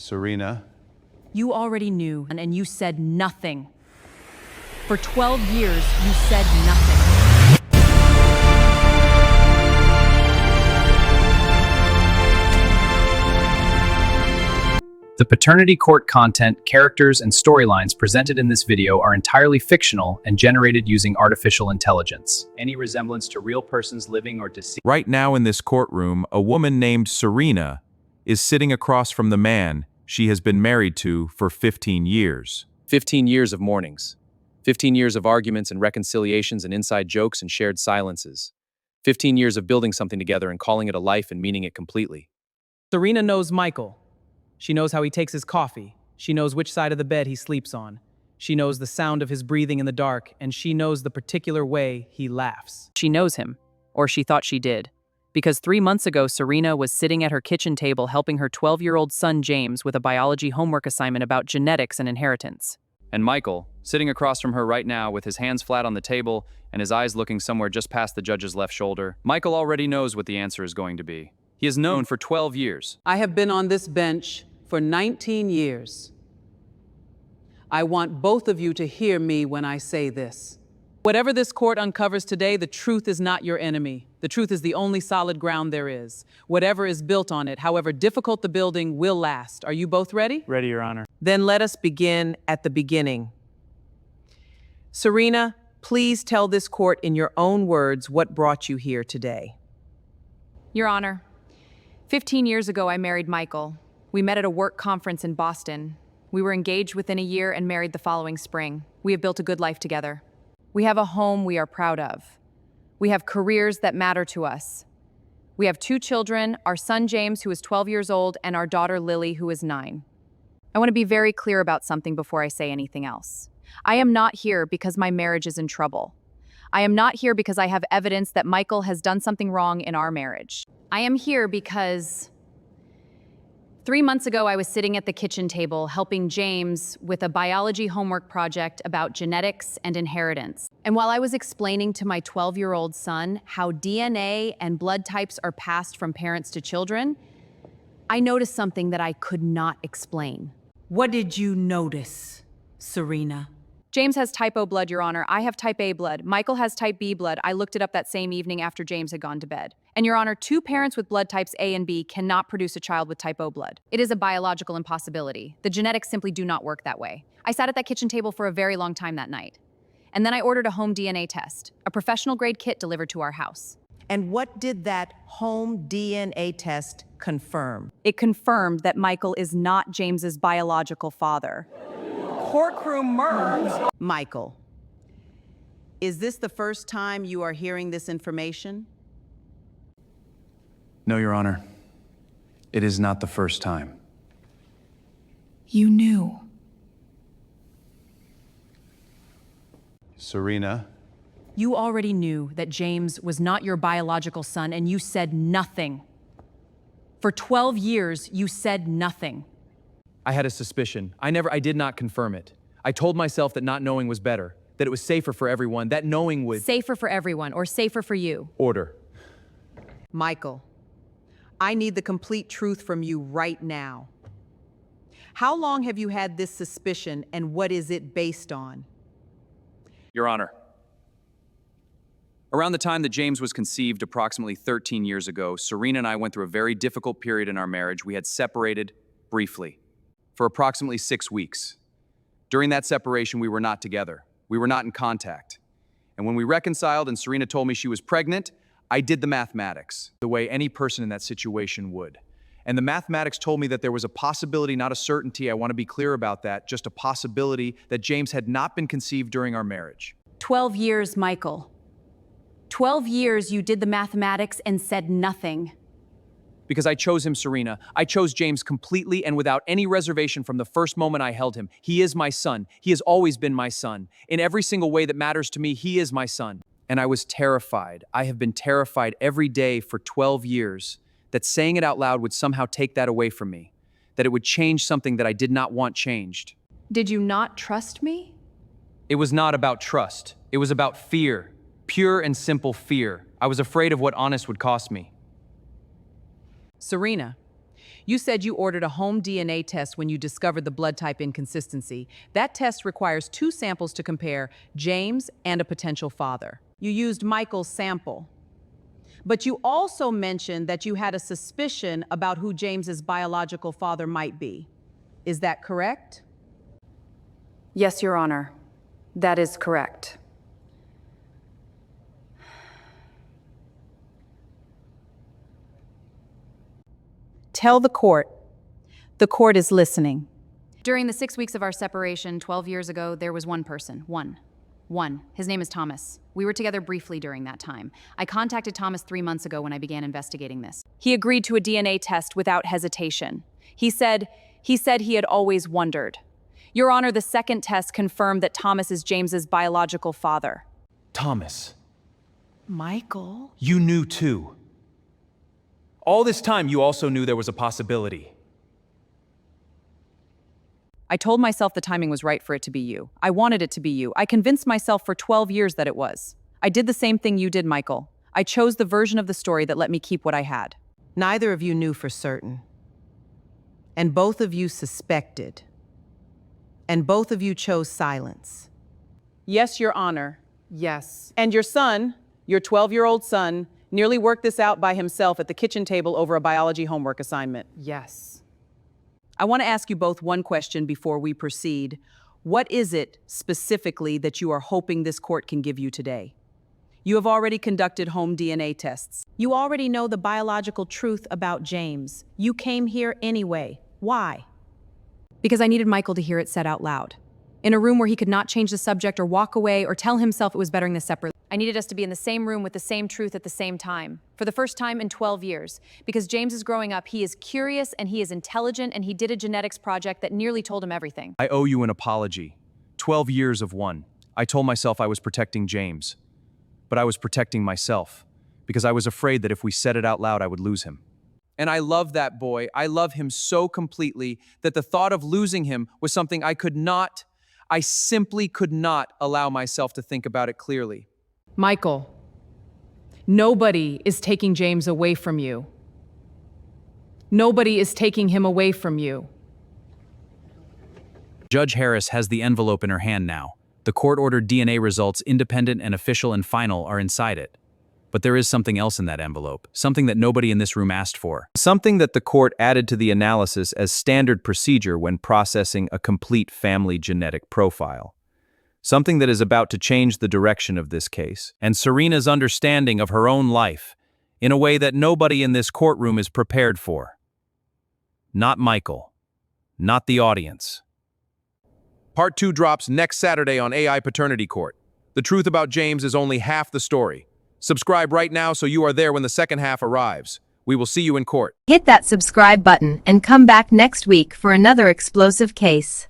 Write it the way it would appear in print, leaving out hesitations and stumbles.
Serena, You already knew, and you said nothing. For 12 years, you said nothing. The paternity court content, characters, and storylines presented in this video are entirely fictional and generated using artificial intelligence. Any resemblance to real persons living or deceased. Right now in this courtroom, a woman named Serena is sitting across from the man she has been married to for 15 years. 15 years of mornings. 15 years of arguments and reconciliations and inside jokes and shared silences. 15 years of building something together and calling it a life and meaning it completely. Serena knows Michael. She knows how he takes his coffee. She knows which side of the bed he sleeps on. She knows the sound of his breathing in the dark, and she knows the particular way he laughs. She knows him, or she thought she did. Because 3 months ago, Serena was sitting at her kitchen table helping her 12-year-old son James with a biology homework assignment about genetics and inheritance. And Michael, sitting across from her right now with his hands flat on the table and his eyes looking somewhere just past the judge's left shoulder, Michael already knows what the answer is going to be. He has known for 12 years. I have been on this bench for 19 years. I want both of you to hear me when I say this. Whatever this court uncovers today, the truth is not your enemy. The truth is the only solid ground there is. Whatever is built on it, however difficult the building, will last. Are you both ready? Ready, Your Honor. Then let us begin at the beginning. Serena, please tell this court in your own words what brought you here today. Your Honor, 15 years ago I married Michael. We met at a work conference in Boston. We were engaged within a year and married the following spring. We have built a good life together. We have a home we are proud of. We have careers that matter to us. We have 2 children, our son James, who is 12 years old, and our daughter Lily, who is 9. I want to be very clear about something before I say anything else. I am not here because my marriage is in trouble. I am not here because I have evidence that Michael has done something wrong in our marriage. I am here because 3 months ago, I was sitting at the kitchen table helping James with a biology homework project about genetics and inheritance. And while I was explaining to my 12-year-old son how DNA and blood types are passed from parents to children, I noticed something that I could not explain. What did you notice, Serena? James has type O blood, Your Honor. I have type A blood. Michael has type B blood. I looked it up that same evening after James had gone to bed. And Your Honor, 2 parents with blood types A and B cannot produce a child with type O blood. It is a biological impossibility. The genetics simply do not work that way. I sat at that kitchen table for a very long time that night. And then I ordered a home DNA test, a professional-grade kit delivered to our house. And what did that home DNA test confirm? It confirmed that Michael is not James's biological father. Courtroom murder. Michael, is this the first time you are hearing this information? no, Your Honor. It is not the first time. You knew. Serena, You already knew that James was not your biological son, and you said nothing. For 12 years, you said nothing. I had a suspicion. I did not confirm it. I told myself that not knowing was better, that it was safer for everyone, that knowing would... Safer for everyone, or safer for you. Order. Michael, I need the complete truth from you right now. How long have you had this suspicion, and what is it based on? Your Honor, around the time that James was conceived approximately 13 years ago, Serena and I went through a very difficult period in our marriage. We had separated briefly for approximately 6 weeks. During that separation, we were not together. We were not in contact. And when we reconciled and Serena told me she was pregnant, I did the mathematics the way any person in that situation would. And the mathematics told me that there was a possibility, not a certainty, I want to be clear about that, just a possibility that James had not been conceived during our marriage. 12 years, Michael. 12 years you did the mathematics and said nothing. Because I chose him, Serena. I chose James completely and without any reservation from the first moment I held him. He is my son. He has always been my son. In every single way that matters to me, he is my son. And I was terrified. I have been terrified every day for 12 years that saying it out loud would somehow take that away from me, that it would change something that I did not want changed. Did you not trust me? It was not about trust. It was about fear. Pure and simple fear. I was afraid of what honest would cost me. Serena, You said you ordered a home DNA test when you discovered the blood type inconsistency. That test requires 2 samples to compare, James and a potential father. You used Michael's sample. But you also mentioned that you had a suspicion about who James's biological father might be. Is that correct? Yes, Your Honor. That is correct. Tell the court. The court is listening. During the 6 weeks of our separation 12 years ago, there was one person. One. His name is Thomas. We were together briefly during that time. I contacted Thomas 3 months ago when I began investigating this. He agreed to a DNA test without hesitation. He said he had always wondered. Your Honor, the second test confirmed that Thomas is James's biological father. Thomas, Michael? you knew too. All this time, you also knew there was a possibility. I told myself the timing was right for it to be you. I wanted it to be you. I convinced myself for 12 years that it was. I did the same thing you did, Michael. I chose the version of the story that let me keep what I had. Neither of you knew for certain. And both of you suspected. And both of you chose silence. Yes, Your Honor. Yes. And your son, your 12-year-old son, nearly worked this out by himself at the kitchen table over a biology homework assignment. Yes. I want to ask you both one question before we proceed. What is it specifically that you are hoping this court can give you today? You have already conducted home DNA tests. You already know the biological truth about James. You came here anyway. Why? Because I needed Michael to hear it said out loud. In a room where he could not change the subject or walk away or tell himself it was bettering this separately. I needed us to be in the same room with the same truth at the same time. For the first time in 12 years. Because James is growing up, he is curious and he is intelligent and he did a genetics project that nearly told him everything. I owe you an apology. 12 years of one. I told myself I was protecting James. But I was protecting myself. Because I was afraid that if we said it out loud, I would lose him. And I love that boy. I love him so completely that the thought of losing him was something I simply could not allow myself to think about it clearly. Michael, nobody is taking James away from you. Nobody is taking him away from you. Judge Harris has the envelope in her hand now. The court-ordered DNA results, independent and official and final, are inside it. But there is something else in that envelope, something that nobody in this room asked for. Something that the court added to the analysis as standard procedure when processing a complete family genetic profile. Something that is about to change the direction of this case, and Serena's understanding of her own life, in a way that nobody in this courtroom is prepared for. Not Michael. Not the audience. Part 2 drops next Saturday on AI Paternity Court. The truth about James is only half the story. Subscribe right now so you are there when the second half arrives. We will see you in court. Hit that subscribe button and come back next week for another explosive case.